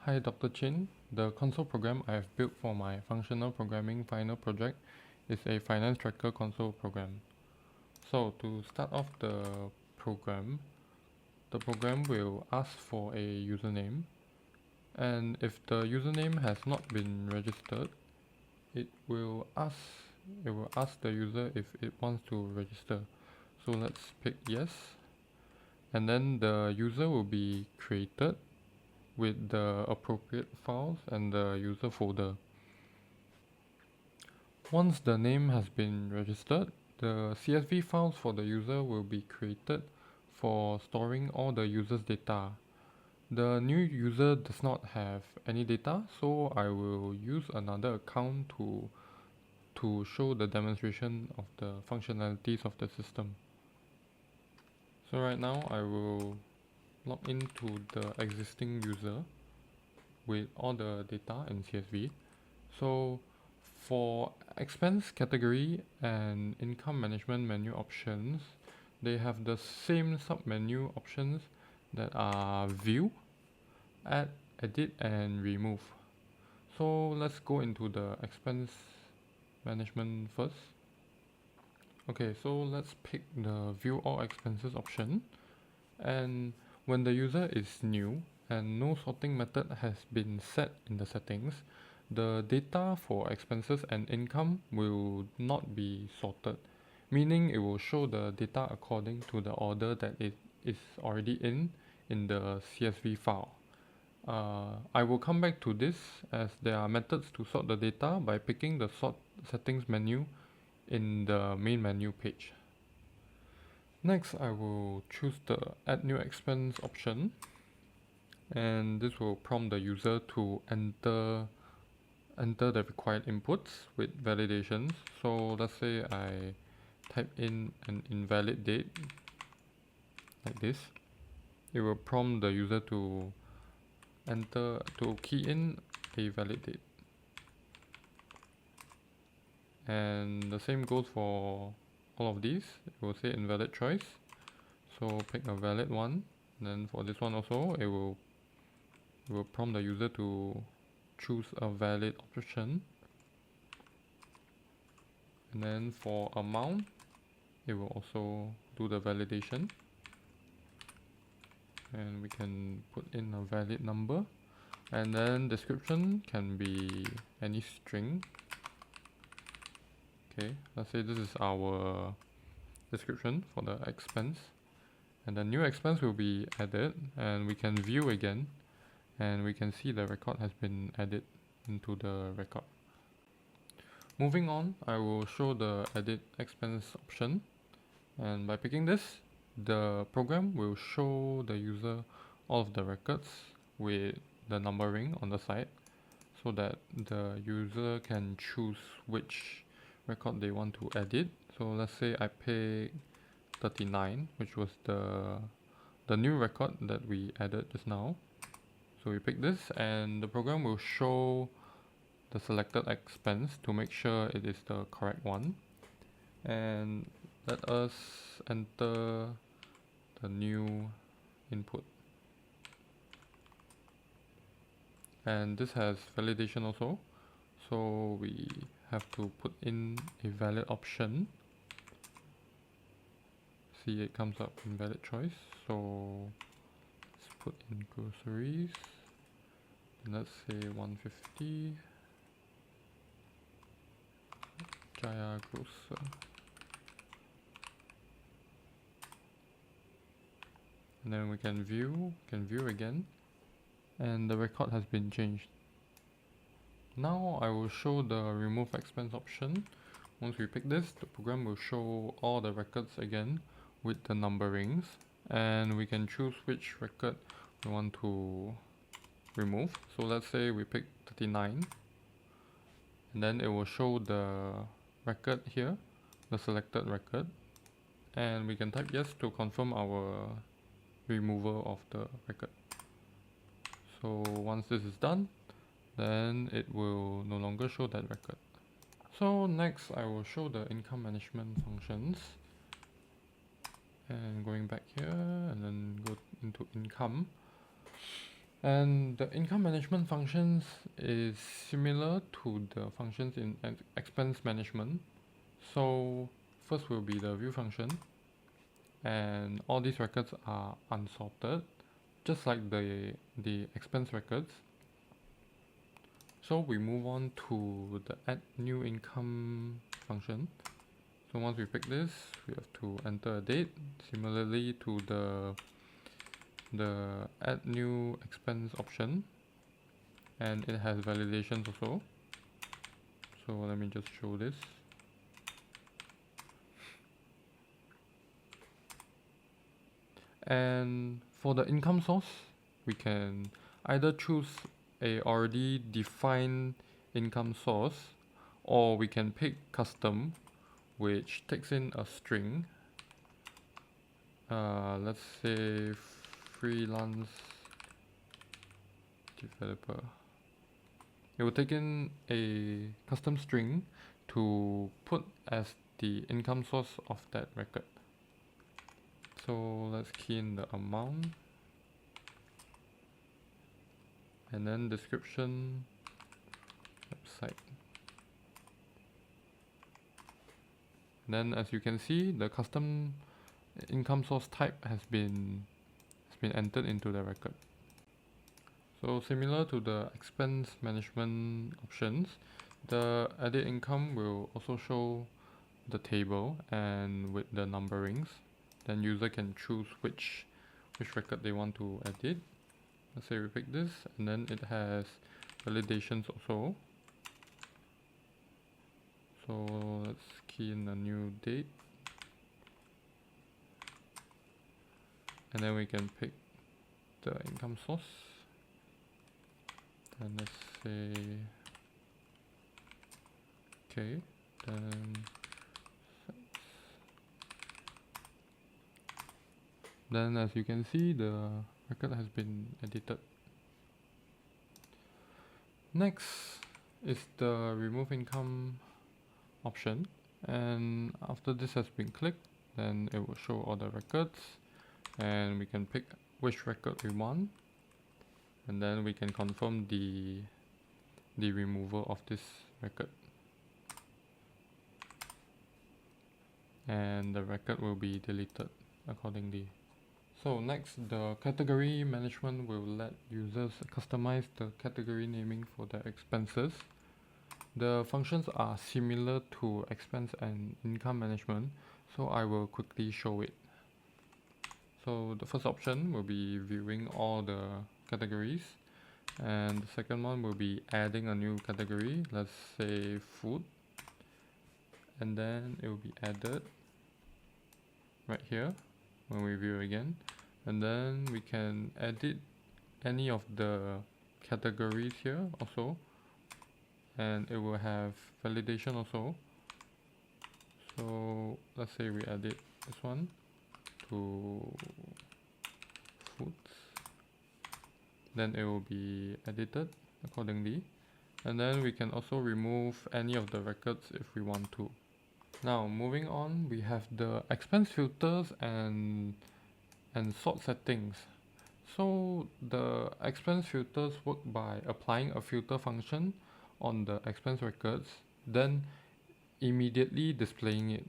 Hi Dr. Chin. The console program I have built for my functional programming final project is a finance tracker console program. So to start off the program will ask for a username, and if the username has not been registered, it will ask the user if it wants to register. So let's pick yes, and then the user will be created with the appropriate files and the user folder. Once the name has been registered, the CSV files for the user will be created for storing all the user's data. The new user does not have any data, so I will use another account to show the demonstration of the functionalities of the system. So right now I will log into the existing user with all the data in CSV. So for expense category and income management menu options, they have the same submenu options that are view, add, edit and remove. So let's go into the expense management first. Okay, so let's pick the view all expenses option, and when the user is new and no sorting method has been set in the settings, the data for expenses and income will not be sorted, meaning it will show the data according to the order that it is already in the CSV file. I will come back to this as there are methods to sort the data by picking the sort settings menu in the main menu page. Next, I will choose the add new expense option, and this will prompt the user to enter the required inputs with validations. So let's say I type in an invalid date like this. It will prompt the user to key in a valid date. And the same goes for all of these. It will say invalid choice. So pick a valid one. And then for this one also, it will prompt the user to choose a valid option. And then for amount, it will also do the validation, and we can put in a valid number. And then description can be any string. Okay, let's say this is our description for the expense, and the new expense will be added, and we can view again, and we can see the record has been added into the record. Moving on, I will show the edit expense option, and by picking this, the program will show the user all of the records with the numbering on the side, so that the user can choose which record they want to edit. So let's say I pick 39, which was the new record that we added just now. So we pick this, and the program will show the selected expense to make sure it is the correct one. And let us enter the new input. And this has validation also. So we have to put in a valid option. See, it comes up invalid choice. So let's put in groceries. And let's say 150. Jaya Grocer. And then we can view again, and the record has been changed. Now I will show the remove expense option. Once we pick this, the program will show all the records again with the numberings, and we can choose which record we want to remove. So let's say we pick 39, and then it will show the record here, the selected record, and we can type yes to confirm our removal of the record. So once this is done, then it will no longer show that record. So next I will show the income management functions, and going back here and then go into income, And the income management functions is similar to the functions in expense management. So first will be the view function, and all these records are unsorted, just like the expense records. So we move on to the add new income function. So once we pick this, we have to enter a date, similarly to the add new expense option, and it has validations also. So let me just show this. And for the income source, we can either choose a already defined income source, or we can pick custom, which takes in a string. Let's say freelance developer. It will take in a custom string to put as the income source of that record. So let's key in the amount, and then description, website. Then as you can see, the custom income source type has been entered into the record. So similar to the expense management options, the edit income will also show the table and with the numberings. Then user can choose which record they want to edit. Let's say we pick this, and then it has validations also. So let's key in a new date, and then we can pick the income source, and let's say okay, then as you can see, the record has been edited. Next is the remove income option, and after this has been clicked, then it will show all the records, and we can pick which record we want, and then we can confirm the removal of this record, and the record will be deleted accordingly. So next, the category management will let users customize the category naming for their expenses. The functions are similar to expense and income management, so I will quickly show it. So the first option will be viewing all the categories, and the second one will be adding a new category, let's say food, and then it will be added right here when we view again, and then we can edit any of the categories here also, and it will have validation also. So let's say we edit this one to foods, then it will be edited accordingly, and then we can also remove any of the records if we want to. Now moving on, we have the expense filters and sort settings. So the expense filters work by applying a filter function on the expense records, then immediately displaying it.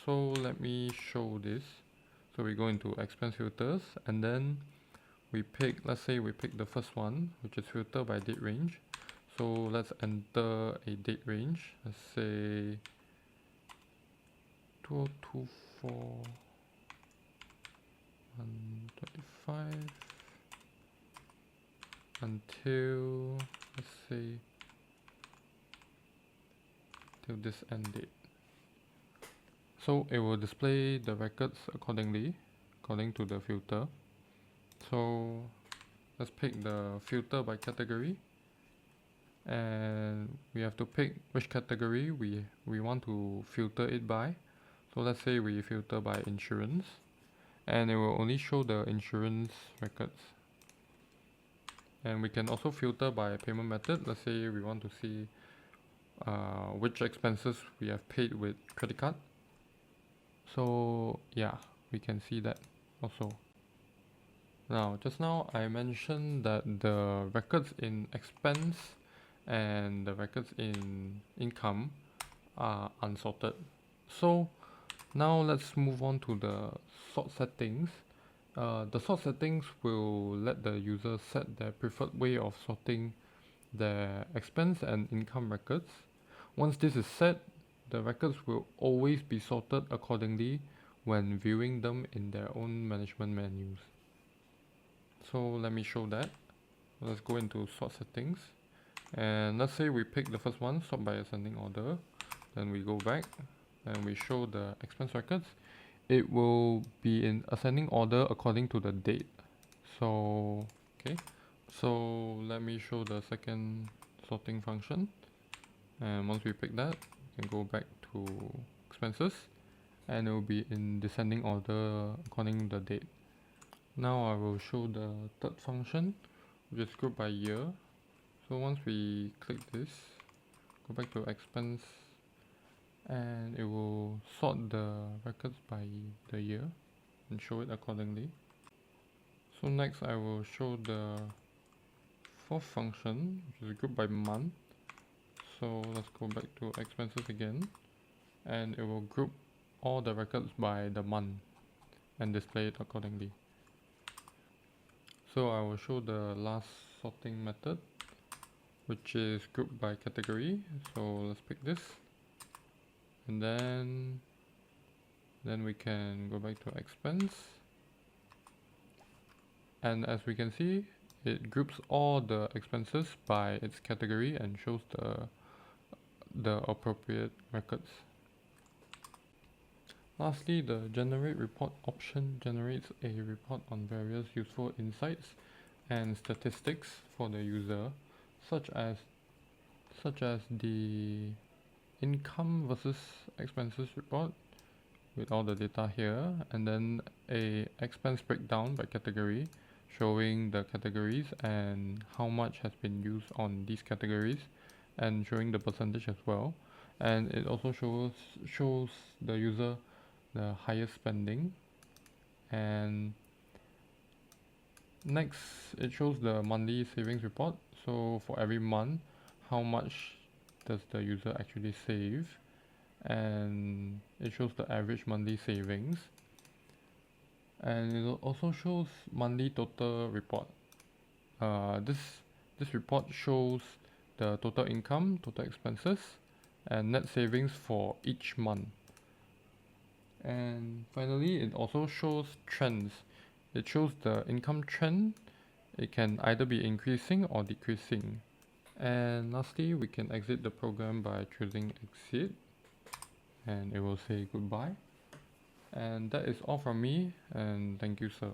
So let me show this. So we go into expense filters, and then we pick, let's say we pick the first one, which is filter by date range. So let's enter a date range, let's say 2024 125 until, let's say, till this end date. So it will display the records accordingly, according to the filter. So let's pick the filter by category, and we have to pick which category we want to filter it by. So let's say we filter by insurance, and it will only show the insurance records. And we can also filter by payment method. Let's say we want to see which expenses we have paid with credit card. So yeah, we can see that also. Now, just now I mentioned that the records in expense and the records in income are unsorted. So now let's move on to the sort settings. The sort settings will let the user set their preferred way of sorting their expense and income records. Once this is set, the records will always be sorted accordingly when viewing them in their own management menus. So let me show that. Let's go into sort settings, and let's say we pick the first one, sort by ascending order. Then we go back and we show the expense records. It will be in ascending order according to the date. So okay, so let me show the second sorting function, and once we pick that, we can go back to expenses, and it will be in descending order according to the date. Now I will show the third function, which is group by year. So once we click this, go back to expense, and it will sort the records by the year and show it accordingly. So next I will show the fourth function, which is group by month. So let's go back to expenses again, and it will group all the records by the month and display it accordingly. So I will show the last sorting method, which is group by category. So let's pick this, and then we can go back to expense, and as we can see, it groups all the expenses by its category and shows the appropriate records. Lastly, the generate report option generates a report on various useful insights and statistics for the user, such as the income versus expenses report with all the data here, and then a expense breakdown by category showing the categories and how much has been used on these categories, and showing the percentage as well. And it also shows the user the highest spending. And next, it shows the monthly savings report. So for every month, how much does the user actually save, and it shows the average monthly savings, and it also shows monthly total report. This report shows the total income, total expenses, and net savings for each month. And finally, it also shows trends. It shows the income trend. It can either be increasing or decreasing. And lastly, we can exit the program by choosing exit, and it will say goodbye. And that is all from me, and thank you, sir.